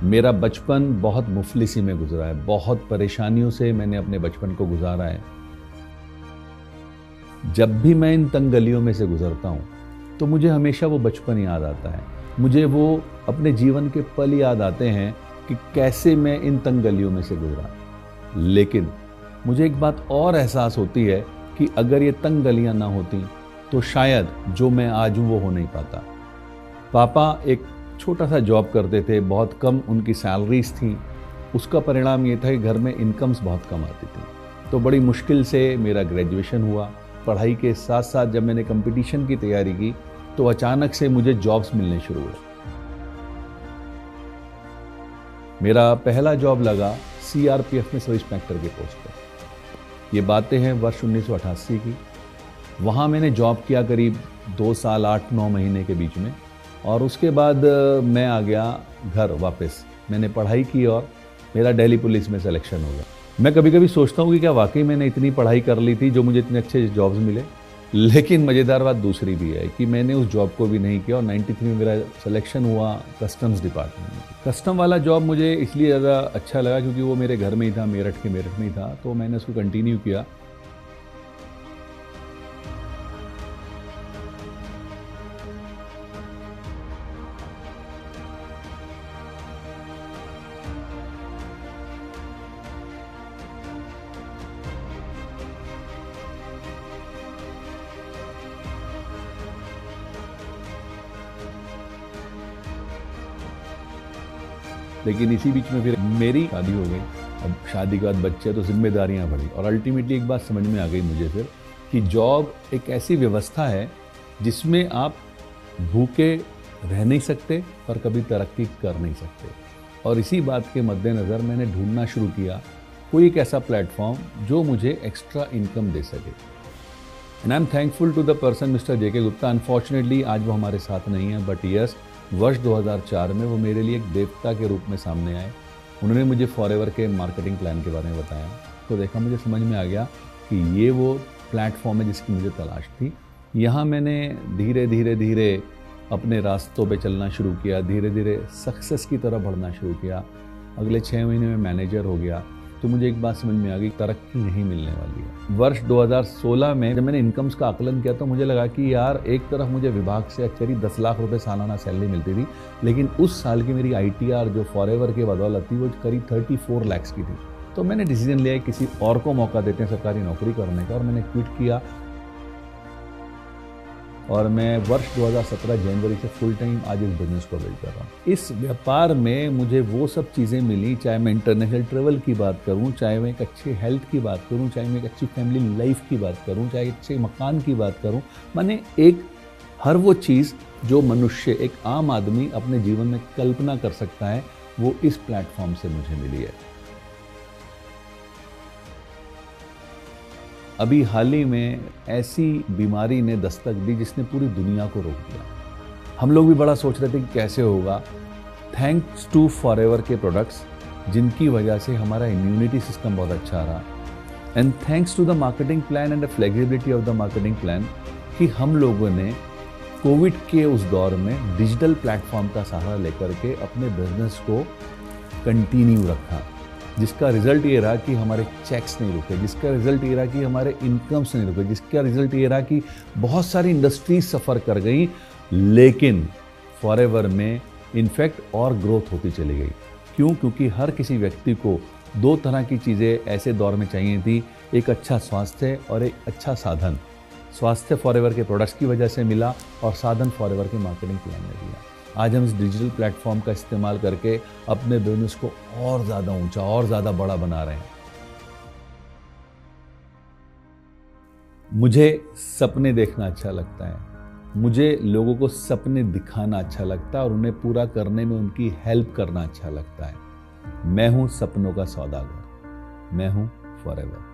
मेरा बचपन बहुत मुफलिसी में गुजरा है, बहुत परेशानियों से मैंने अपने बचपन को गुजारा है। जब भी मैं इन तंग गलियों में से गुजरता हूँ तो मुझे हमेशा वो बचपन याद आता है। मुझे वो अपने जीवन के पल याद आते हैं कि कैसे मैं इन तंग गलियों में से गुजरा। लेकिन मुझे एक बात और एहसास होती है कि अगर ये तंग गलियां ना होती तो शायद जो मैं आज हूँ वो हो नहीं पाता। पापा एक छोटा सा जॉब करते थे, बहुत कम उनकी सैलरीज थी। उसका परिणाम ये था कि घर में इनकम्स बहुत कम आती थी। तो बड़ी मुश्किल से मेरा ग्रेजुएशन हुआ। पढ़ाई के साथ साथ जब मैंने कंपटीशन की तैयारी की तो अचानक से मुझे जॉब्स मिलने शुरू हुए। मेरा पहला जॉब लगा सीआरपीएफ में सब इंस्पेक्टर के पोस्ट पर। ये बातें हैं वर्ष 1988 की। वहाँ मैंने जॉब किया करीब 2 साल 8-9 महीने के बीच में, और उसके बाद मैं आ गया घर वापस। मैंने पढ़ाई की और मेरा दिल्ली पुलिस में सिलेक्शन हो गया। मैं कभी कभी सोचता हूँ कि क्या वाकई मैंने इतनी पढ़ाई कर ली थी जो मुझे इतने अच्छे जॉब्स मिले। लेकिन मज़ेदार बात दूसरी भी है कि मैंने उस जॉब को भी नहीं किया और 93 में मेरा सिलेक्शन हुआ कस्टम्स डिपार्टमेंट में। कस्टम वाला जॉब मुझे इसलिए ज़्यादा अच्छा लगा क्योंकि वो मेरे घर में ही था, मेरठ में ही था, तो मैंने उसको कंटिन्यू किया। लेकिन इसी बीच में फिर मेरी शादी हो गई। अब शादी के बाद बच्चे तो जिम्मेदारियां बढ़ी और अल्टीमेटली एक बात समझ में आ गई मुझे फिर कि जॉब एक ऐसी व्यवस्था है जिसमें आप भूखे रह नहीं सकते पर कभी तरक्की कर नहीं सकते। और इसी बात के मद्देनज़र मैंने ढूंढना शुरू किया कोई एक ऐसा प्लेटफॉर्म जो मुझे एक्स्ट्रा इनकम दे सके। And I am thankful to the person mister JK Gupta. Unfortunately आज वो हमारे साथ नहीं है, बट यस, वर्ष 2004 में वो मेरे लिए एक देवता के रूप में सामने आए। उन्होंने मुझे फॉरएवर के मार्केटिंग प्लान के बारे में बताया। तो देखा, मुझे समझ में आ गया कि ये वो प्लेटफॉर्म है जिसकी मुझे तलाश थी। यहाँ मैंने धीरे धीरे अपने रास्तों पे चलना शुरू किया, धीरे धीरे सक्सेस की तरफ बढ़ना शुरू किया। अगले 6 महीने में मैनेजर हो गया। तो मुझे एक बात समझ में आ गई, तरक्की नहीं मिलने वाली है। वर्ष 2016 में जब मैंने इनकम्स का आकलन किया तो मुझे लगा कि यार, एक तरफ मुझे विभाग से करीब 10 लाख रुपए सालाना सैलरी मिलती थी, लेकिन उस साल की मेरी आईटीआर जो फॉरएवर के बदौलत थी वो करीब 34 लाख की थी। तो मैंने डिसीजन लिया किसी और को मौका देते हैं सरकारी नौकरी करने का, और मैंने क्विट किया। और मैं वर्ष 2017 जनवरी से फुल टाइम आज इस बिजनेस को बिल्ड कर रहा हूँ। इस व्यापार में मुझे वो सब चीज़ें मिली, चाहे मैं इंटरनेशनल ट्रेवल की बात करूँ, चाहे मैं एक अच्छी हेल्थ की बात करूँ, चाहे मैं एक अच्छी फैमिली लाइफ की बात करूँ, चाहे अच्छे मकान की बात करूँ। मैंने एक हर वो चीज़ जो मनुष्य, एक आम आदमी अपने जीवन में कल्पना कर सकता है, वो इस प्लेटफॉर्म से मुझे मिली है। अभी हाल ही में ऐसी बीमारी ने दस्तक दी जिसने पूरी दुनिया को रोक दिया। हम लोग भी बड़ा सोच रहे थे कि कैसे होगा। थैंक्स टू फॉरएवर के प्रोडक्ट्स, जिनकी वजह से हमारा इम्यूनिटी सिस्टम बहुत अच्छा रहा, and thanks to the marketing plan and the flexibility of the marketing plan, कि हम लोगों ने कोविड के उस दौर में डिजिटल प्लेटफॉर्म का सहारा लेकर के अपने बिजनेस को कंटिन्यू रखा, जिसका रिजल्ट ये रहा कि हमारे चेक्स नहीं रुके, जिसका रिजल्ट ये रहा कि हमारे इनकम्स नहीं रुके, जिसका रिजल्ट ये रहा कि बहुत सारी इंडस्ट्रीज सफ़र कर गई, लेकिन फॉरएवर में इनफैक्ट और ग्रोथ होती चली गई। क्यों? क्योंकि हर किसी व्यक्ति को 2 तरह की चीज़ें ऐसे दौर में चाहिए थी, एक अच्छा स्वास्थ्य और एक अच्छा साधन। स्वास्थ्य फॉरएवर के प्रोडक्ट्स की वजह से मिला और साधन फॉरएवर के मार्केटिंग प्लान में दिया। आज हम इस डिजिटल प्लेटफॉर्म का इस्तेमाल करके अपने बिजनेस को और ज़्यादा ऊंचा और ज़्यादा बड़ा बना रहे हैं। मुझे सपने देखना अच्छा लगता है, मुझे लोगों को सपने दिखाना अच्छा लगता है और उन्हें पूरा करने में उनकी हेल्प करना अच्छा लगता है। मैं हूं सपनों का सौदागर, मैं हूं फॉरएवर।